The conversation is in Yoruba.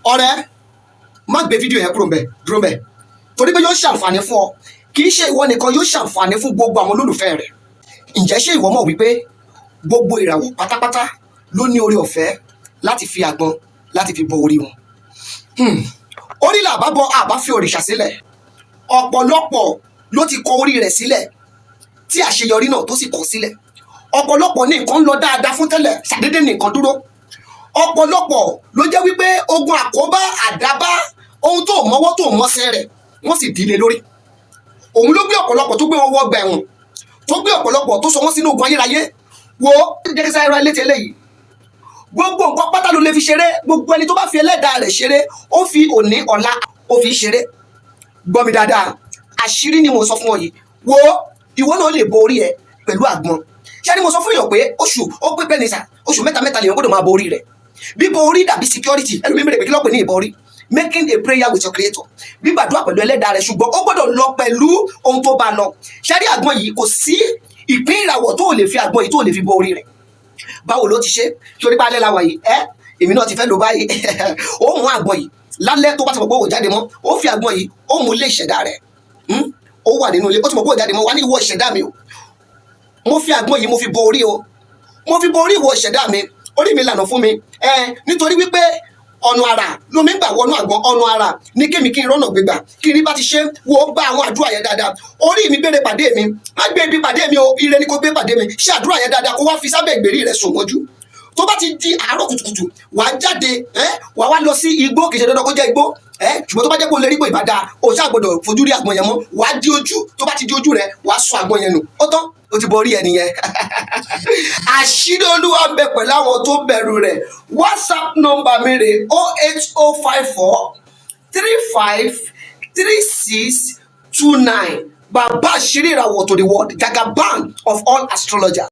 ọ̀rẹ́ má gbé fídíò yẹn kúrò ńbẹ̀ dúró ńbẹ̀ torí pé yóò ṣàǹfààní fún ọ kì í ṣe ìwọ nìkan, yóò ṣàǹfààní fún gbogbo àwọn olólùfẹ́ rẹ̀. Ǹjẹ́ ṣé ìwọ mọ̀ wípé gbogbo ìràwọ̀ pátápátá ló ní oore ọ̀fẹ́ láti fi àgbọn láti fi bọ orí wọn? Orí là bá bọ àbá fi òrìṣà sílẹ̀. Ọ̀pọ̀lọpọ̀ ló ti kọ orí rẹ̀ sílẹ̀ tí àṣeyọrí náà tó sì kọ sílẹ̀. Ọ̀pọ̀lọpọ̀ ní nǹkan ń lọ dáadáa fún tẹ́lẹ̀, ṣàdédé ní nǹkan dúró. Ọ̀pọ̀lọpọ̀ ló jẹ́ wípé ogun àkóbá àdábá ohun tó mọ́wọ́ tó mọ́sẹ̀ rẹ̀ wọ́n sì dílé lórí. Òun ló gbé ọ̀pọ̀lọpọ̀ tó gbé wọn wọ ọgbà ẹ̀wọ̀n, tó gbé ọ̀pọ̀lọpọ̀ tó sọ wọ́n sínú ogun ayérayé. Wo jẹ́kísá ẹ̀rọ ilé tẹ́lẹ̀ yìí, gbogbo nǹkan pátá ló lè fi ṣeré. Gbogbo ẹni tó bá fi ẹlẹ́dàá rẹ̀ ṣeré, ó fi òní ọ̀la ó fi ṣeré. Gbọ́ mi dáadáa, àṣírí ni mo sọ fún ọ yìí. Wo ìwọ náà lè bo orí ẹ pẹ̀lú àgbọn. Ṣé ni mo sọ fún èèyàn pé oṣù ó pé bẹ́ẹ̀ ni sà, oṣù mẹ́ta lèèyàn gbọ́dọ̀ máa bo orí rẹ̀. Bíbo orí dàbí security, ẹlòmíì mẹ́rẹ̀ pé kí ló pè ní ìbọn orí. Making a prayer with your creator, gbígbàdúrà pẹ̀lú ẹlẹ́dàá rẹ̀, ṣùgbọ́n ó gbọ́dọ̀ lọ pẹ̀lú ohun tó bá lọ. Ṣé rí àgbọn yìí, kò sí ìpín ìràwọ̀ tó lè fi àgbọn yìí tó lè fi bo orí rẹ̀. Báwo ló ti ṣe? Torí pé alẹ́ la wà yìí, èmi náà ti fẹ́ lò báyìí. Ó mú àgbọn yìí lálẹ́ tó bá ti mọ̀ pé ó jáde mọ́, ó fi àgbọn yìí ó mú lé ìṣẹ̀dá rẹ̀. Ó wà nínú ilé, ó ti mọ̀ pé ó jáde mọ́, wá ní ìwọ ìṣẹ̀dá mi o, mo fi àgbọn yìí mo fi bo orí o, mo fi bo orí ìwọ ìṣẹ̀dá mi, orí mi lànà fún mi. Nítorí wípé ọ̀nà àrà lomi gbà wọnú àgbọn, ọ̀nà àrà ní kémi kí n rọ́nà gbégbà, kí n rí bá ti ṣe wo gba àwọn àdúrà yẹn dáadáa. Orí mi gbére pàdé mi, má gbé ibi pàdé mi o, ire ni kò gbé pàdé mi. Ṣe àdúrà yẹn dáadáa kó wá fi sábẹ́ ìgbèrí rẹ̀ sùn mọ́jú. Tó bá ti di àárọ̀ kùtùkùtù, wà á jáde, wà á wá lọ sí igbó, kì í ṣe dandan kó jẹ́ igbó, ṣùgbọ́n tó bá jẹ́ kó lè rí bó ìbàdà, o ṣáà gbọ́dọ̀ fojú rí àgbọn yẹn mọ́. Wà á di ojú, tó bá ti di ojú rẹ̀, wà á sọ àgbọn yẹn nù, ó tán, ó ti borí ẹni yẹn. Àṣírí Olúwa ń bẹ pẹ̀lú àwọn tó bẹ̀rù rẹ̀. WhatsApp nọ́mbà mi rè 08054 35 36 29. Bàbá àṣírí ìràwọ̀ to the world, Jagaban of all astrologers.